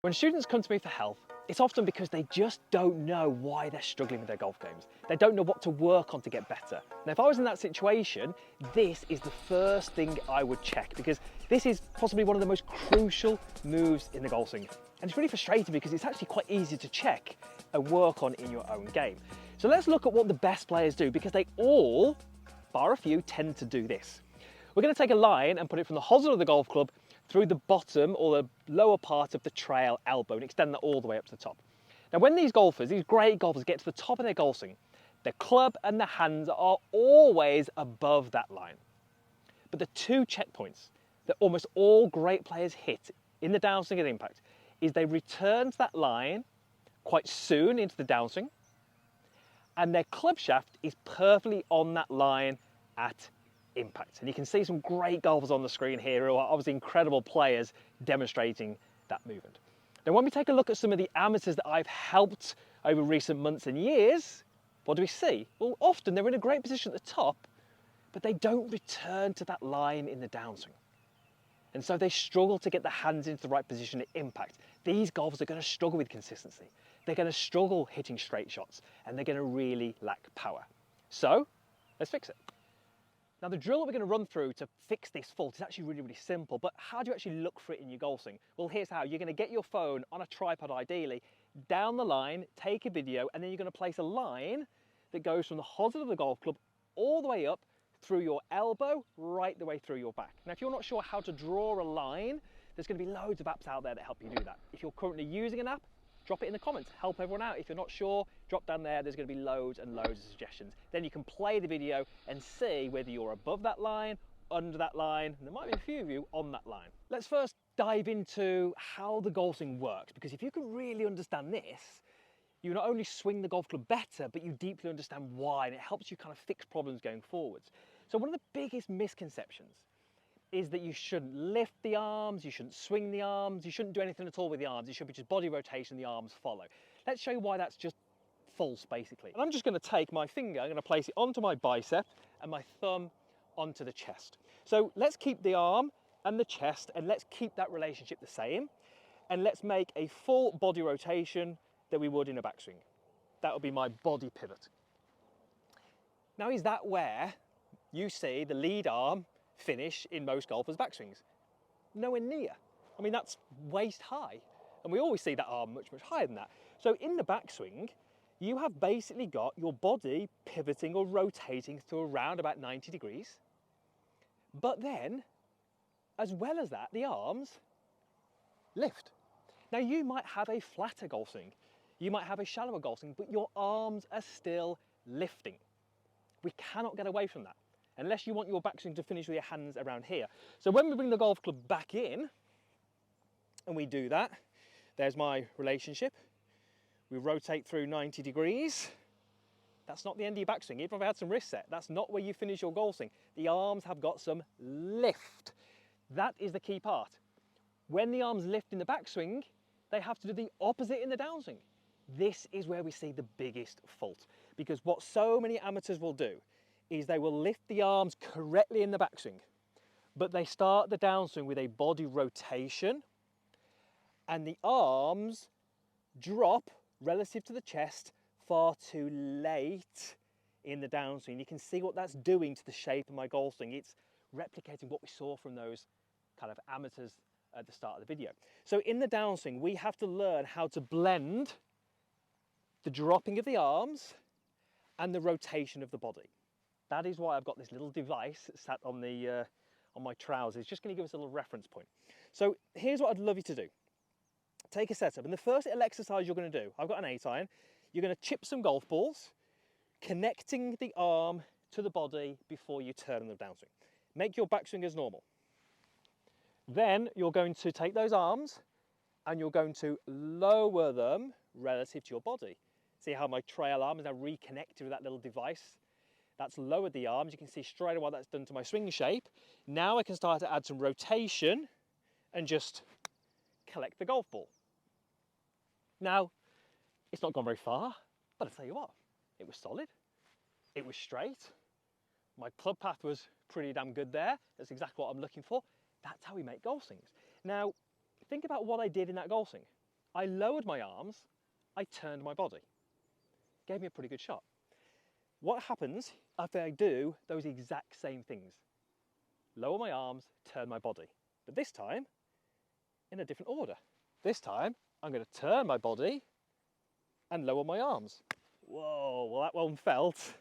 When students come to me for help, it's often because they just don't know why they're struggling with their golf games. They don't know what to work on to get better. Now, if I was in that situation, this is the first thing I would check, because this is possibly one of the most crucial moves in the golf swing. And it's really frustrating because it's actually quite easy to check and work on in your own game. So let's look at what the best players do, because they all, bar a few, tend to do this. We're going to take a line and put it from the hosel of the golf club through the bottom or the lower part of the trail elbow and extend that all the way up to the top. Now, when these golfers, these great golfers, get to the top of their golf swing, their club and their hands are always above that line. But the two checkpoints that almost all great players hit in the downswing at impact is they return to that line quite soon into the downswing, and their club shaft is perfectly on that line at impact. And you can see some great golfers on the screen here who are obviously incredible players demonstrating that movement. Now, when we take a look at some of the amateurs that I've helped over recent months and years, what do we see? Well, often they're in a great position at the top, but they don't return to that line in the downswing. And so they struggle to get the hands into the right position at impact. These golfers are going to struggle with consistency. They're going to struggle hitting straight shots, and they're going to really lack power. So let's fix it. Now, the drill that we're going to run through to fix this fault is actually really, really simple, but how do you actually look for it in your golf swing? Well, here's how. You're going to get your phone on a tripod, ideally, down the line, take a video, and then you're going to place a line that goes from the hosel of the golf club all the way up through your elbow, right the way through your back. Now, if you're not sure how to draw a line, there's going to be loads of apps out there that help you do that. If you're currently using an app, drop it in the comments, help everyone out. If you're not sure, drop down there, there's going to be loads and loads of suggestions. Then you can play the video and see whether you're above that line, under that line, and there might be a few of you on that line. Let's first dive into how the golf swing works, because if you can really understand this, you not only swing the golf club better, but you deeply understand why, and it helps you kind of fix problems going forwards. So one of the biggest misconceptions is that you shouldn't lift the arms, you shouldn't swing the arms, you shouldn't do anything at all with the arms. It should be just body rotation, the arms follow. Let's show you why that's just false, basically. And I'm just going to take my finger, I'm going to place it onto my bicep and my thumb onto the chest. So let's keep the arm and the chest, and let's keep that relationship the same. And let's make a full body rotation that we would in a backswing. That would be my body pivot. Now, is that where you see the lead arm finish in most golfers' backswings? Nowhere near. I mean, that's waist high, and we always see that arm much, much higher than that. So in the backswing, you have basically got your body pivoting or rotating through around about 90 degrees. But then, as well as that, the arms lift. Now, you might have a flatter golf swing, you might have a shallower golf swing, but your arms are still lifting. We cannot get away from that, unless you want your backswing to finish with your hands around here. So when we bring the golf club back in, and we do that, there's my relationship. We rotate through 90 degrees. That's not the end of your backswing. Even if I had some wrist set, that's not where you finish your golf swing. The arms have got some lift. That is the key part. When the arms lift in the backswing, they have to do the opposite in the downswing. This is where we see the biggest fault, because what so many amateurs will do is they will lift the arms correctly in the backswing, but they start the downswing with a body rotation, and the arms drop relative to the chest far too late in the downswing. You can see what that's doing to the shape of my golf swing. It's replicating what we saw from those kind of amateurs at the start of the video. So in the downswing, we have to learn how to blend the dropping of the arms and the rotation of the body. That is why I've got this little device sat on my trousers. It's just going to give us a little reference point. So here's what I'd love you to do. Take a setup, and the first little exercise you're going to do, I've got an 8-iron, you're going to chip some golf balls, connecting the arm to the body before you turn the downswing. Make your backswing as normal. Then you're going to take those arms and you're going to lower them relative to your body. See how my trail arm is now reconnected with that little device? That's lowered the arms. You can see straight away what that's done to my swing shape. Now I can start to add some rotation and just collect the golf ball. Now, it's not gone very far, but I'll tell you what, it was solid, it was straight, my club path was pretty damn good there. That's exactly what I'm looking for. That's how we make golf swings. Now, think about what I did in that golf swing. I lowered my arms, I turned my body. Gave me a pretty good shot. What happens if I do those exact same things? Lower my arms, turn my body. But this time, in a different order. This time, I'm going to turn my body and lower my arms. Whoa, well that one felt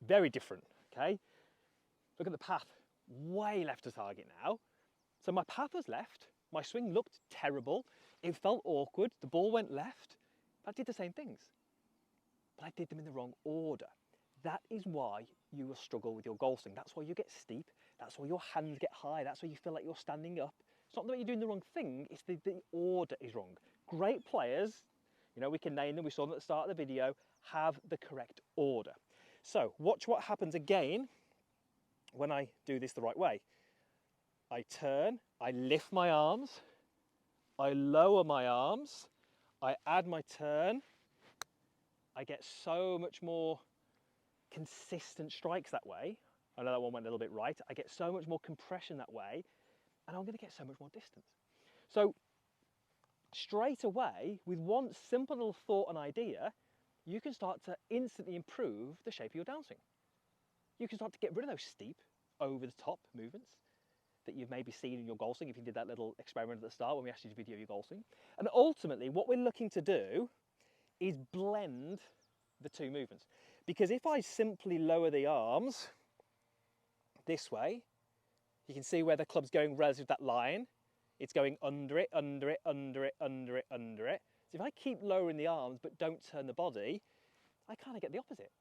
very different, okay? Look at the path, way left of target now. So my path was left, my swing looked terrible, it felt awkward, the ball went left. I did the same things, but I did them in the wrong order. That is why you will struggle with your golf swing. That's why you get steep, that's why your hands get high, that's why you feel like you're standing up. It's not that you're doing the wrong thing, it's the order is wrong. Great players, you know, we can name them, we saw them at the start of the video, have the correct order. So watch what happens again when I do this the right way. I turn, I lift my arms, I lower my arms, I add my turn, I get so much more consistent strikes that way. I know that one went a little bit right. I get so much more compression that way, and I'm going to get so much more distance. So straight away, with one simple little thought and idea, you can start to instantly improve the shape of your downswing. You can start to get rid of those steep, over the top movements that you've maybe seen in your golf swing if you did that little experiment at the start when we asked you to video your golf swing. And ultimately, what we're looking to do is blend the two movements. Because if I simply lower the arms this way, you can see where the club's going relative to that line. It's going under it, under it, under it, under it, under it. So if I keep lowering the arms but don't turn the body, I kind of get the opposite.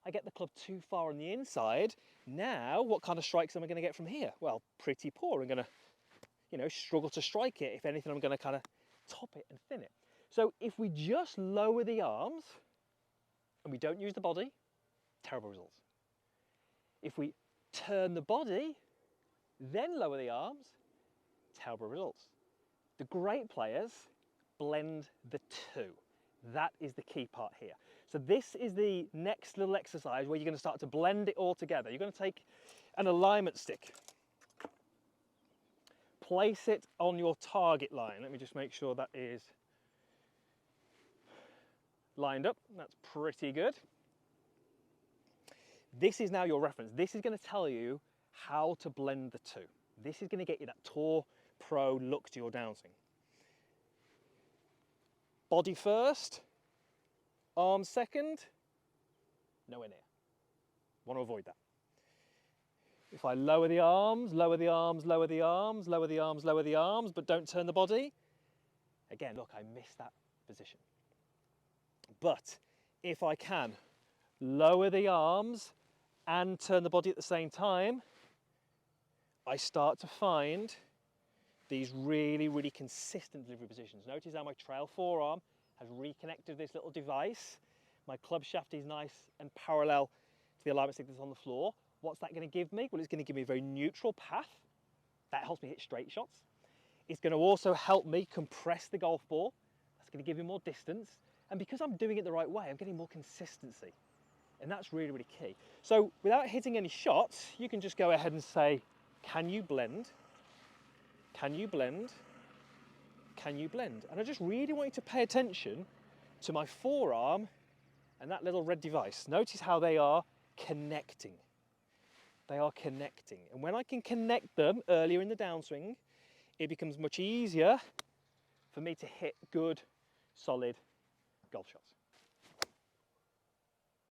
I get the club too far on the inside. Now, what kind of strikes am I going to get from here? Well, pretty poor. I'm going to, you know, struggle to strike it. If anything, I'm going to kind of top it and thin it. So if we just lower the arms and we don't use the body, terrible results. If we turn the body, then lower the arms, terrible results. The great players blend the two. That is the key part here. So this is the next little exercise where you're going to start to blend it all together. You're going to take an alignment stick, place it on your target line. Let me just make sure that is lined up. That's pretty good. This is now your reference. This is going to tell you how to blend the two. This is going to get you that Tour Pro look to your downswing. Body first, arms second, nowhere near. Want to avoid that. If I lower the arms, lower the arms, lower the arms, lower the arms, lower the arms, but don't turn the body, again, look, I missed that position. But if I can lower the arms and turn the body at the same time, I start to find these really, really consistent delivery positions. Notice how my trail forearm has reconnected this little device. My club shaft is nice and parallel to the alignment stick that's on the floor. What's that going to give me? Well, it's going to give me a very neutral path. That helps me hit straight shots. It's going to also help me compress the golf ball. That's going to give me more distance. And because I'm doing it the right way, I'm getting more consistency. And that's really, really key. So without hitting any shots, you can just go ahead and say, can you blend? Can you blend? Can you blend? And I just really want you to pay attention to my forearm and that little red device. Notice how they are connecting. They are connecting. And when I can connect them earlier in the downswing, it becomes much easier for me to hit good, solid golf shots.